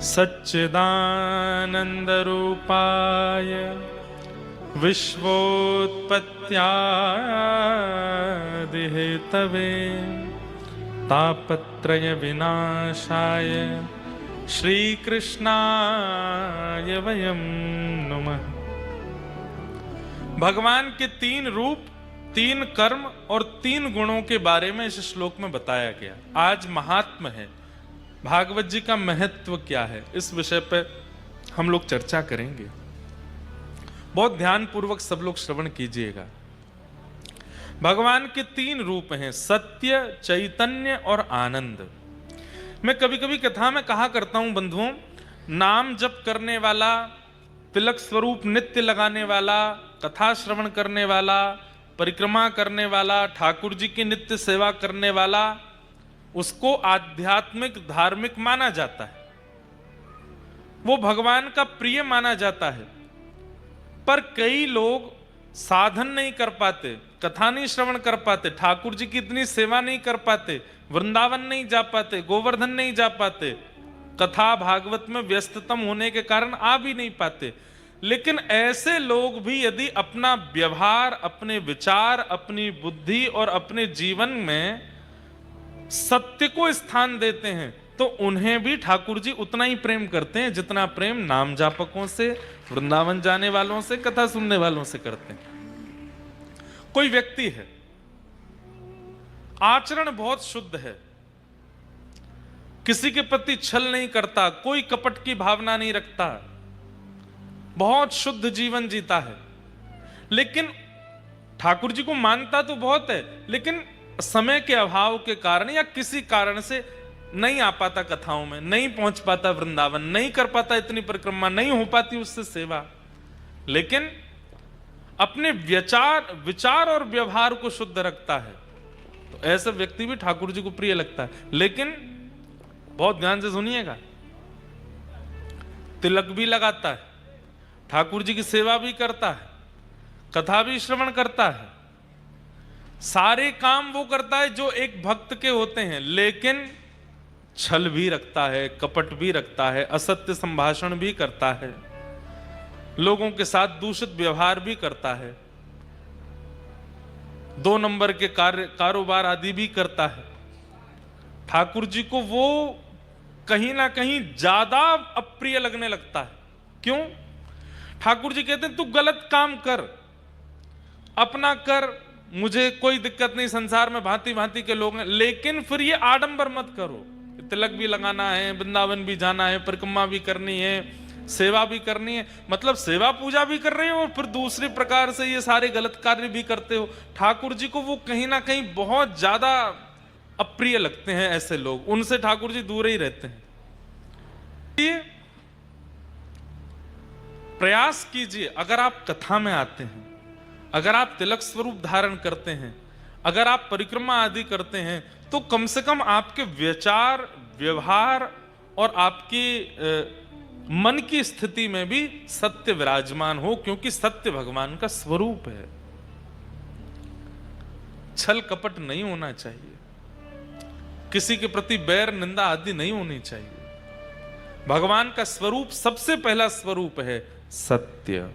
सच्चिदानंदरूपाय विश्वोत्पत्त्यादिहेतवे तापत्रय विनाशाय श्रीकृष्णाय वयं नुमः। भगवान के 3 रूप, 3 कर्म और 3 गुणों के बारे में इस श्लोक में बताया गया। आज महात्म है, भागवत जी का महत्व क्या है, इस विषय पर हम लोग चर्चा करेंगे। बहुत ध्यान पूर्वक सब लोग श्रवण कीजिएगा। भगवान के 3 रूप हैं, सत्य, चैतन्य और आनंद। मैं कभी कभी कथा में कहा करता हूं बंधुओं, नाम जप करने वाला, तिलक स्वरूप नित्य लगाने वाला, कथा श्रवण करने वाला, परिक्रमा करने वाला, ठाकुर जी की नित्य सेवा करने वाला, उसको आध्यात्मिक धार्मिक माना जाता है, वो भगवान का प्रिय माना जाता है। पर कई लोग साधन नहीं कर पाते, कथा नहीं श्रवण कर पाते, ठाकुर जी की इतनी सेवा नहीं कर पाते, वृंदावन नहीं जा पाते, गोवर्धन नहीं जा पाते, कथा भागवत में व्यस्ततम होने के कारण आ भी नहीं पाते। लेकिन ऐसे लोग भी यदि अपना व्यवहार, अपने विचार, अपनी बुद्धि और अपने जीवन में सत्य को स्थान देते हैं तो उन्हें भी ठाकुर जी उतना ही प्रेम करते हैं जितना प्रेम नाम जापकों से, वृंदावन जाने वालों से, कथा सुनने वालों से करते हैं। कोई व्यक्ति है, आचरण बहुत शुद्ध है, किसी के प्रति छल नहीं करता, कोई कपट की भावना नहीं रखता, बहुत शुद्ध जीवन जीता है, लेकिन ठाकुर जी को मानता तो बहुत है, लेकिन समय के अभाव के कारण या किसी कारण से नहीं आ पाता कथाओं में, नहीं पहुंच पाता वृंदावन, नहीं कर पाता इतनी परिक्रमा, नहीं हो पाती उससे सेवा, लेकिन अपने विचार और व्यवहार को शुद्ध रखता है, तो ऐसा व्यक्ति भी ठाकुर जी को प्रिय लगता है। लेकिन बहुत ध्यान से सुनिएगा, तिलक भी लगाता है, ठाकुर जी की सेवा भी करता है, कथा भी श्रवण करता है, सारे काम वो करता है जो एक भक्त के होते हैं, लेकिन छल भी रखता है, कपट भी रखता है, असत्य संभाषण भी करता है, लोगों के साथ दूषित व्यवहार भी करता है, 2 नंबर के कारोबार आदि भी करता है। ठाकुर जी को वो कहीं ना कहीं ज्यादा अप्रिय लगने लगता है। क्यों? ठाकुर जी कहते हैं तू गलत काम कर, अपना कर, मुझे कोई दिक्कत नहीं, संसार में भांति भांति के लोग हैं, लेकिन फिर ये आडंबर मत करो। तिलक भी लगाना है, वृंदावन भी जाना है, परिक्रमा भी करनी है, सेवा भी करनी है, मतलब सेवा पूजा भी कर रहे हो और फिर दूसरे प्रकार से ये सारे गलत कार्य भी करते हो। ठाकुर जी को वो कहीं ना कहीं बहुत ज्यादा अप्रिय लगते हैं ऐसे लोग, उनसे ठाकुर जी दूर ही रहते हैं। प्रयास कीजिए, अगर आप कथा में आते हैं, अगर आप तिलक स्वरूप धारण करते हैं, अगर आप परिक्रमा आदि करते हैं, तो कम से कम आपके विचार, व्यवहार और आपकी मन की स्थिति में भी सत्य विराजमान हो, क्योंकि सत्य भगवान का स्वरूप है। छल कपट नहीं होना चाहिए, किसी के प्रति बैर निंदा आदि नहीं होनी चाहिए। भगवान का स्वरूप, सबसे पहला स्वरूप है सत्य।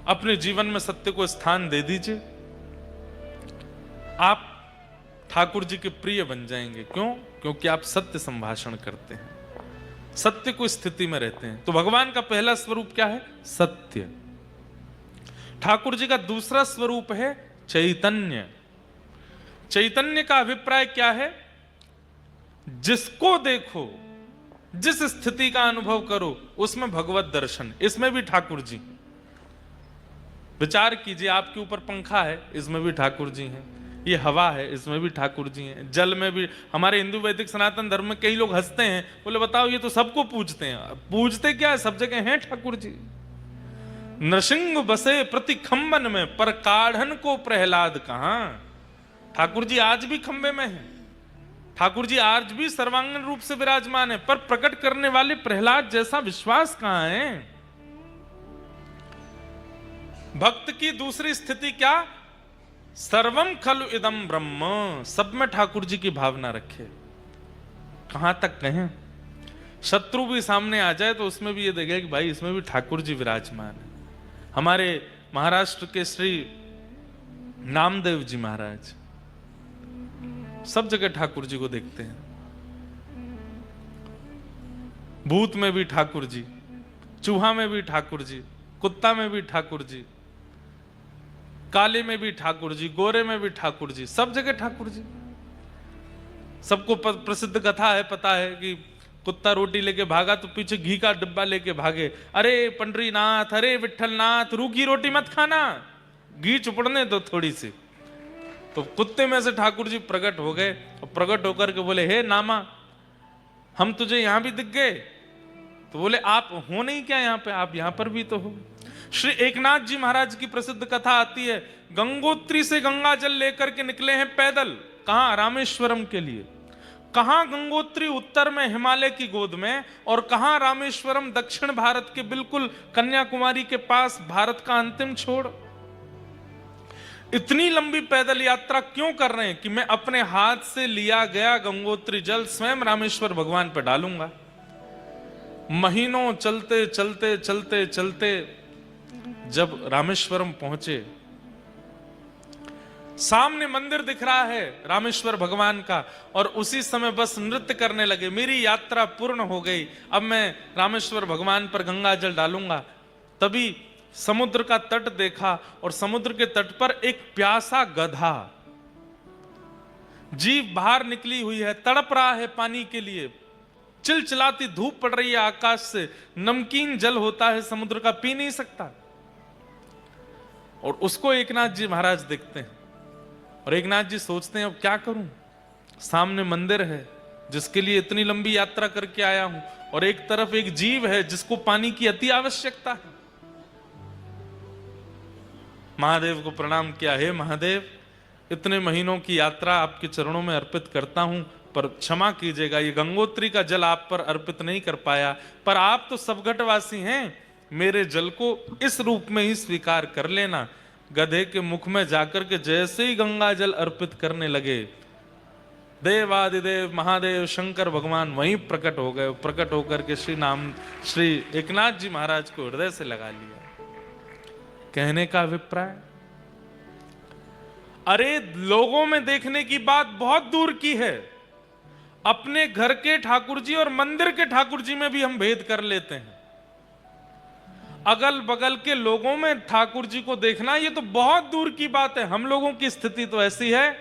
अपने जीवन में सत्य को स्थान दे दीजिए, आप ठाकुर जी के प्रिय बन जाएंगे। क्यों? क्योंकि आप सत्य संभाषण करते हैं, सत्य को स्थिति में रहते हैं। तो भगवान का पहला स्वरूप क्या है? सत्य। ठाकुर जी का दूसरा स्वरूप है चैतन्य। चैतन्य का अभिप्राय क्या है? जिसको देखो, जिस स्थिति का अनुभव करो, उसमें भगवत दर्शन। इसमें भी ठाकुर जी। विचार कीजिए, आपके ऊपर पंखा है, इसमें भी ठाकुर जी हैं, ये हवा है, इसमें भी ठाकुर जी हैं, जल में भी। हमारे हिंदू वैदिक सनातन धर्म में कई लोग हंसते हैं, बोले बताओ ये तो सबको पूजते हैं। पूजते क्या है? सब जगह हैं ठाकुर जी। नृसिंह बसे प्रति खंबन में, पर काढ़न को प्रहलाद कहां। ठाकुर जी आज भी खंबे में हैं, ठाकुर जी आज भी सर्वांगीण रूप से विराजमान है, पर प्रकट करने वाले प्रहलाद जैसा विश्वास कहां है? भक्त की दूसरी स्थिति क्या? सर्वम खलु इदम ब्रह्म, सब में ठाकुर जी की भावना रखे। कहां तक कहें? शत्रु भी सामने आ जाए तो उसमें भी ये देखे कि भाई इसमें भी ठाकुर जी विराजमान है। हमारे महाराष्ट्र के श्री नामदेव जी महाराज सब जगह ठाकुर जी को देखते हैं। भूत में भी ठाकुर जी, चूहा में भी ठाकुर जी, कुत्ता में भी ठाकुर जी, काले में भी ठाकुर जी, गोरे में भी ठाकुर जी, सब जगह ठाकुर जी। सबको प्रसिद्ध कथा है, पता है कि कुत्ता रोटी लेके भागा तो पीछे घी का डिब्बा लेके भागे, अरे पंडरीनाथ, अरे विठलनाथ, रूखी रोटी मत खाना, घी चुपड़ने दो थोड़ी सी। तो कुत्ते में से ठाकुर जी प्रकट हो गए और प्रकट होकर के बोले, हे नामा, हम तुझे यहां भी दिख गए। तो बोले, आप हो नहीं क्या यहाँ पे? आप यहां पर भी तो हो। श्री एकनाथ जी महाराज की प्रसिद्ध कथा आती है, गंगोत्री से गंगा जल लेकर के निकले हैं पैदल, कहां? रामेश्वरम के लिए। कहां गंगोत्री? उत्तर में हिमालय की गोद में, और कहां रामेश्वरम? दक्षिण भारत के बिल्कुल कन्याकुमारी के पास, भारत का अंतिम छोर। इतनी लंबी पैदल यात्रा क्यों कर रहे हैं? कि मैं अपने हाथ से लिया गया गंगोत्री जल स्वयं रामेश्वर भगवान पर डालूंगा। महीनों चलते चलते चलते चलते जब रामेश्वरम पहुंचे, सामने मंदिर दिख रहा है रामेश्वर भगवान का, और उसी समय बस नृत्य करने लगे, मेरी यात्रा पूर्ण हो गई, अब मैं रामेश्वर भगवान पर गंगा जल डालूंगा। तभी समुद्र का तट देखा, और समुद्र के तट पर एक प्यासा गधा, जीभ बाहर निकली हुई है, तड़प रहा है पानी के लिए, चिलचिलाती धूप पड़ रही है आकाश से, नमकीन जल होता है समुद्र का, पी नहीं सकता। और उसको एकनाथ जी महाराज देखते हैं, और एकनाथ जी सोचते हैं अब क्या करूं, सामने मंदिर है जिसके लिए इतनी लंबी यात्रा करके आया हूं, और एक तरफ एक जीव है जिसको पानी की अति आवश्यकता है। महादेव को प्रणाम किया, हे महादेव, इतने महीनों की यात्रा आपके चरणों में अर्पित करता हूं, पर क्षमा कीजिएगा, ये गंगोत्री का जल आप पर अर्पित नहीं कर पाया, पर आप तो सबघटवासी हैं, मेरे जल को इस रूप में ही स्वीकार कर लेना। गधे के मुख में जाकर के जैसे ही गंगा जल अर्पित करने लगे, देवादिदेव महादेव शंकर भगवान वहीं प्रकट हो गए। प्रकट होकर के श्री एकनाथ जी महाराज को हृदय से लगा लिया। कहने का अभिप्राय, अरे लोगों में देखने की बात बहुत दूर की है, अपने घर के ठाकुर जी और मंदिर के ठाकुर जी में भी हम भेद कर लेते हैं। अगल बगल के लोगों में ठाकुर जी को देखना ये तो बहुत दूर की बात है। हम लोगों की स्थिति तो ऐसी है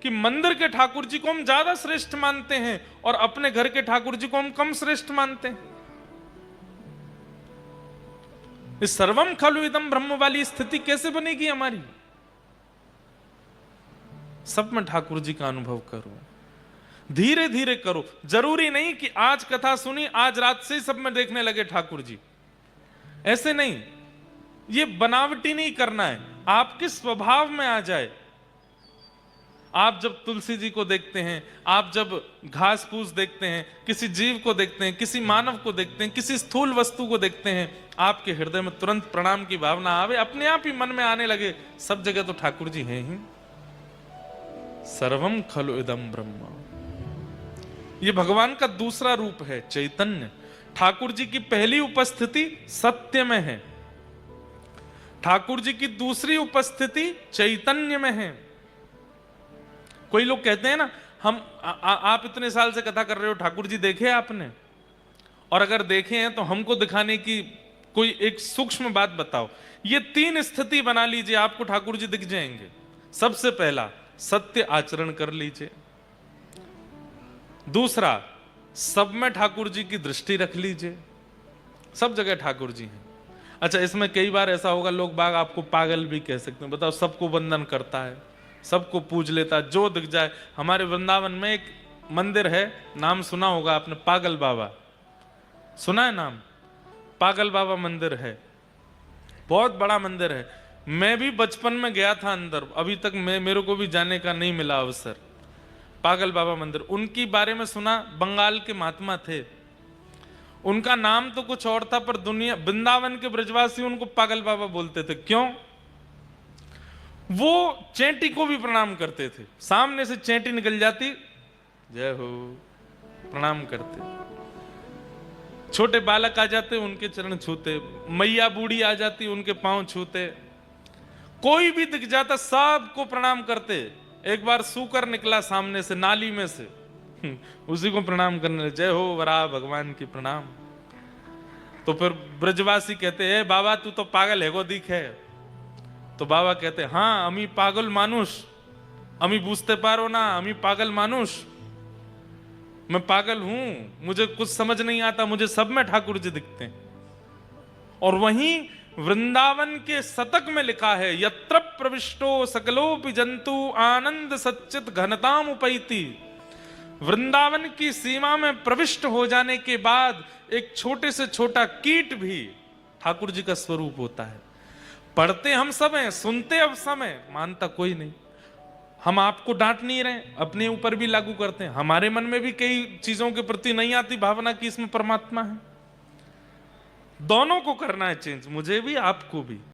कि मंदिर के ठाकुर जी को हम ज्यादा श्रेष्ठ मानते हैं और अपने घर के ठाकुर जी को हम कम श्रेष्ठ मानते हैं। इस सर्वम खलु इदम ब्रह्म वाली स्थिति कैसे बनेगी हमारी? सब में ठाकुर जी का अनुभव करो, धीरे धीरे करो। जरूरी नहीं कि आज कथा सुनी, आज रात से ही सब में देखने लगे ठाकुर जी, ऐसे नहीं। ये बनावटी नहीं करना है, आपके स्वभाव में आ जाए। आप जब तुलसी जी को देखते हैं, आप जब घास फूस देखते हैं, किसी जीव को देखते हैं, किसी मानव को देखते हैं, किसी स्थूल वस्तु को देखते हैं, आपके हृदय में तुरंत प्रणाम की भावना आवे, अपने आप ही मन में आने लगे सब जगह तो ठाकुर जी हैं ही। सर्वम खलु इदम ब्रह्म, ये भगवान का दूसरा रूप है, चैतन्य। ठाकुर जी की पहली उपस्थिति सत्य में है, ठाकुर जी की दूसरी उपस्थिति चैतन्य में है। कोई लोग कहते हैं ना, आप इतने साल से कथा कर रहे हो, ठाकुर जी देखे आपने? और अगर देखे हैं तो हमको दिखाने की कोई एक सूक्ष्म बात बताओ। ये तीन स्थिति बना लीजिए, आपको ठाकुर जी दिख जाएंगे। सबसे पहला, सत्य आचरण कर लीजिए। दूसरा, सब में ठाकुर जी की दृष्टि रख लीजिए, सब जगह ठाकुर जी हैं। अच्छा, इसमें कई बार ऐसा होगा, लोग बाग आपको पागल भी कह सकते हैं। बताओ, सबको वंदन करता है, सबको पूज लेता, जो दिख जाए। हमारे वृंदावन में एक मंदिर है, नाम सुना होगा आपने, पागल बाबा, सुना है नाम? पागल बाबा मंदिर है, बहुत बड़ा मंदिर है। मैं भी बचपन में गया था अंदर, अभी तक मेरे को भी जाने का नहीं मिला अवसर। पागल बाबा मंदिर, उनकी बारे में सुना, बंगाल के महात्मा थे, उनका नाम तो कुछ और था, पर दुनिया, वृंदावन के ब्रजवासी उनको पागल बाबा बोलते थे। क्यों? वो चेंटी को भी प्रणाम करते थे, सामने से चेंटी निकल जाती, जय हो, प्रणाम करते। छोटे बालक आ जाते उनके चरण छूते, मैया बूढ़ी आ जाती उनके पांव छूते, कोई भी दिख जाता सबको प्रणाम करते। एक बार सूकर निकला सामने से नाली में से, उसी को प्रणाम करने लगे, जय हो वराह भगवान की प्रणाम। तो फिर ब्रजवासी कहते हैं बाबा तू तो पागल है, वो दिखे। तो बाबा कहते हाँ अमी पागल मानुष, अमी बूझते पारो ना, अमी पागल मानुष, मैं पागल हूं, मुझे कुछ समझ नहीं आता, मुझे सब में ठाकुर जी दिखते हैं। और वहीं वृंदावन के शतक में लिखा है, यत्र प्रविष्टो सकलोपि जंतु आनंद सच्चित घनताम उपैति। वृंदावन की सीमा में प्रविष्ट हो जाने के बाद एक छोटे से छोटा कीट भी ठाकुर जी का स्वरूप होता है। पढ़ते हम सब हैं, सुनते अब सब हैं, मानता कोई नहीं। हम आपको डांट नहीं रहे, अपने ऊपर भी लागू करते हैं। हमारे मन में भी कई चीजों के प्रति नहीं आती भावना कि इसमें परमात्मा है। दोनों को करना है चेंज, मुझे भी आपको भी।